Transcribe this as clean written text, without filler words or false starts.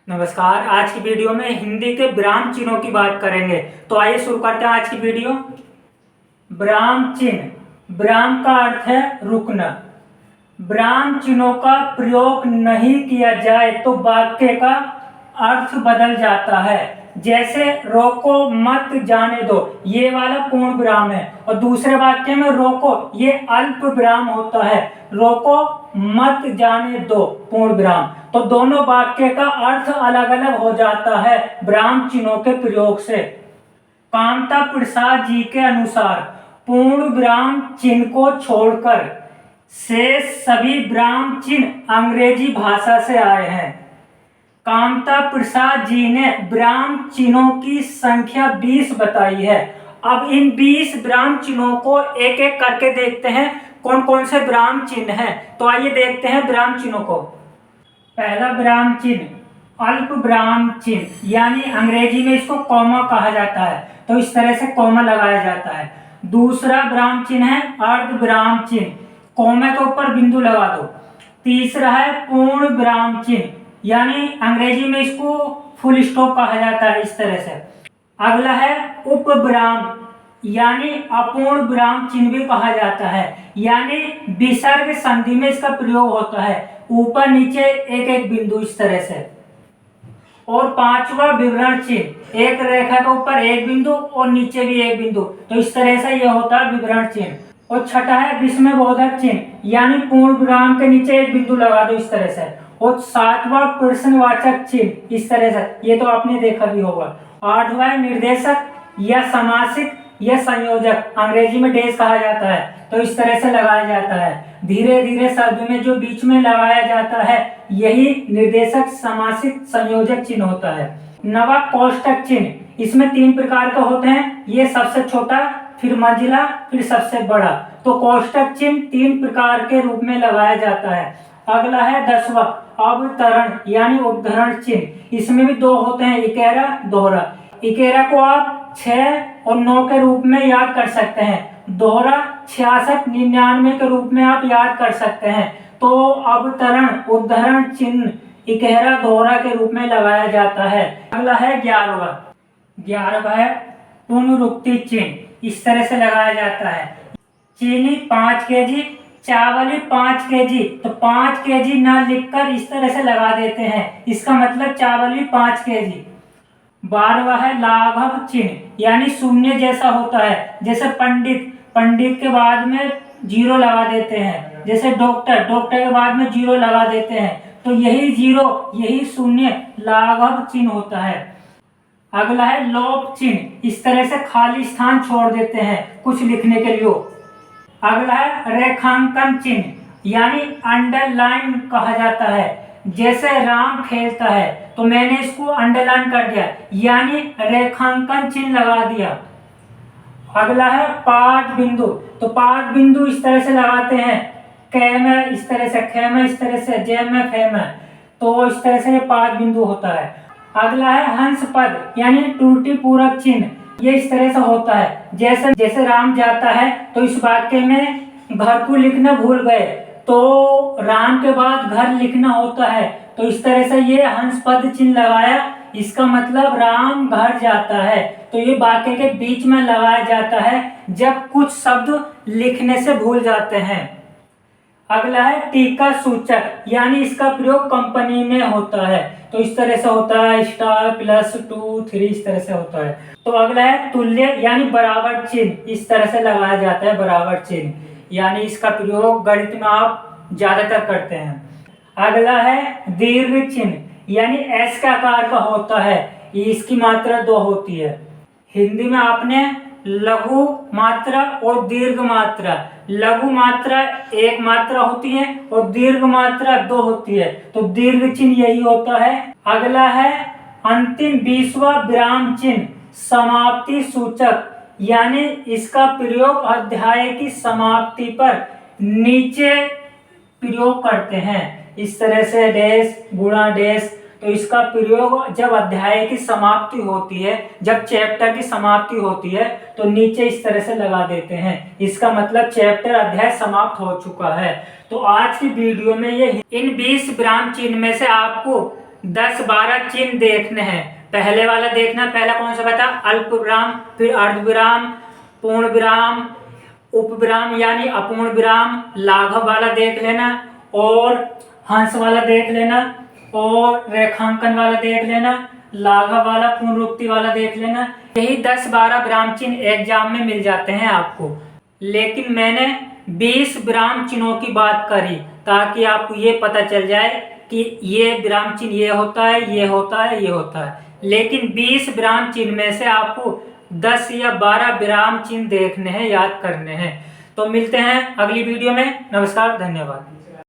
नमस्कार। आज की वीडियो में हिंदी के विराम चिन्हों की बात करेंगे। तो आइए शुरू करते हैं आज की वीडियो। विराम चिन्ह। विराम का अर्थ है रुकना। विराम चिन्हों का प्रयोग नहीं किया जाए तो वाक्य का अर्थ बदल जाता है। जैसे रोको मत जाने दो, ये वाला पूर्ण विराम है, और दूसरे वाक्य में रोको ये अल्प विराम होता है। रोको मत जाने दो पूर्ण विराम। तो दोनों वाक्य का अर्थ अलग अलग हो जाता है विराम चिन्हों के प्रयोग से। कामता प्रसाद जी के अनुसार पूर्ण विराम चिन्ह को छोड़कर शेष सभी विराम चिन्ह अंग्रेजी भाषा से आए हैं। कामता प्रसाद जी ने विराम चिन्हों की संख्या 20 बताई है। अब इन 20 विराम चिन्हों को एक एक करके देखते हैं कौन कौन से विराम चिन्ह हैं। तो आइए देखते हैं विराम चिन्हों को। पहला विराम चिन्ह अल्प विराम चिन्ह, यानी अंग्रेजी में इसको कॉमा कहा जाता है, तो इस तरह से कॉमा लगाया जाता है। दूसरा विराम चिन्ह है अर्ध विराम चिन्ह, कॉमा के ऊपर बिंदु लगा दो। तीसरा है पूर्ण विराम चिन्ह, यानी अंग्रेजी में इसको फुल स्टॉप कहा जाता है, इस तरह से। अगला है उप विराम, यानी अपूर्ण विराम चिन्ह भी कहा जाता है, यानी विसर्ग संधि में इसका प्रयोग होता है, ऊपर नीचे एक एक बिंदु, इस तरह से। और पांचवा विवरण चिन्ह, एक रेखा के ऊपर एक बिंदु और नीचे भी एक बिंदु, तो इस तरह से यह होता है विवरण चिन्ह। और छठा है विस्मयबोधक चिन्ह, यानी पूर्ण विराम के नीचे एक बिंदु लगा दो, इस तरह से। और सातवां प्रश्नवाचक चिन्ह, इस तरह से, ये तो आपने देखा भी होगा। आठवां निर्देशक या समासिक या संयोजक, अंग्रेजी में डेश कहा जाता है, तो इस तरह से लगाया जाता है। धीरे धीरे शब्द में जो बीच में लगाया जाता है यही निर्देशक समासिक संयोजक चिन्ह होता है। नवा कोष्टक चिन्ह, इसमें 3 प्रकार के होते हैं, ये सबसे छोटा, फिर मंझला, फिर सबसे बड़ा। तो कोष्टक चिन्ह 3 प्रकार के रूप में लगाया जाता है। अगला है 10वां अवतरण यानी उद्धरण चिन्ह, इसमें भी 2 होते हैं, इकेरा दोहरा। इकेरा को आप 6 और 9 के रूप में याद कर सकते हैं, दोहरा 66 99 के रूप में आप याद कर सकते हैं। तो अवतरण उद्धरण चिन्ह इकेरा दोहरा के रूप में लगाया जाता है। अगला है 11वां है पुनरुक्ति चिन्ह, इस तरह से लगाया जाता है। चीनी 5 केजी, चावल 5 केजी, तो 5 केजी ना लिखकर इस तरह से लगा देते हैं, इसका मतलब चावल 5 केजी। 12वां है लाघव चिन्ह, यानी शून्य जैसा होता है, जैसे पंडित के बाद में 0 लगा देते हैं, जैसे डॉक्टर के बाद में 0 लगा देते हैं, तो यही 0 यही शून्य लाघव चिन्ह होता है। अगला है लोप चिन्ह, इस तरह से खाली स्थान छोड़ देते हैं कुछ लिखने के लिए। अगला है रेखांकन चिन्ह, यानी अंडरलाइन कहा जाता है, जैसे राम खेलता है तो मैंने इसको अंडरलाइन कर दिया, यानी रेखांकन चिन्ह लगा दिया। अगला है पाद बिंदु, तो पाद बिंदु इस तरह से लगाते हैं, कै में इस तरह से, खे में इस तरह से, जय में फे में, तो इस तरह से पाद बिंदु होता है। अगला है हंस पद, यानी त्रुटि पूरक चिन्ह, ये इस तरह से होता है, जैसे राम जाता है तो इस वाक्य में घर को लिखना भूल गए, तो राम के बाद घर लिखना होता है, तो इस तरह से ये हंस पद चिन्ह लगाया, इसका मतलब राम घर जाता है, तो ये वाक्य के बीच में लगाया जाता है जब कुछ शब्द लिखने से भूल जाते हैं। अगला है टीका सूचक, यानी इसका प्रयोग कंपनी में होता है, तो इस तरह से होता है स्टार प्लस 2 3 इस तरह से होता है। तो अगला है तुल्य यानी बराबर चिन्ह, इस तरह से लगाया जाता है बराबर चिन्ह, यानी इसका प्रयोग गणित में आप ज्यादातर करते हैं। अगला है दीर्घ चिन्ह, यानी एस का आकार का होता है, इसकी मात्रा 2 होती है। हिंदी में आपने लघु मात्रा और दीर्घ मात्रा, लघु मात्रा 1 मात्रा होती है और दीर्घ मात्रा 2 होती है, तो दीर्घ चिन्ह यही होता है। अगला है अंतिम 20वां विराम चिन्ह समाप्ति सूचक, यानी इसका प्रयोग अध्याय की समाप्ति पर नीचे प्रयोग करते हैं, इस तरह से डैश गुणा डैश, तो इसका प्रयोग जब अध्याय की समाप्ति होती है, जब चैप्टर की समाप्ति होती है, तो नीचे इस तरह से लगा देते हैं, इसका मतलब चैप्टर अध्याय समाप्त हो चुका है। तो आज की वीडियो में ये इन 20 विराम चिन्ह में से आपको 10-12 चिन्ह देखने हैं। पहले वाला देखना, पहला कौन सा बता, अल्प विराम, फिर अर्ध विराम, पूर्ण विराम, उपविराम यानी अपूर्ण विराम, लाघव वाला देख लेना, और हंस वाला देख लेना, और रेखांकन वाला देख लेना, लाघव वाला, पुनरुक्ति वाला देख लेना। यही 10-12 विराम चिन्ह एग्जाम में मिल जाते हैं आपको, लेकिन मैंने 20 विराम चिन्हों की बात करी ताकि आपको ये पता चल जाए कि ये विराम चिन्ह ये होता है, ये होता है, ये होता है। लेकिन 20 विराम चिन्ह में से आपको 10 या 12 विराम चिन्ह देखने हैं, याद करने हैं। तो मिलते हैं अगली वीडियो में। नमस्कार, धन्यवाद।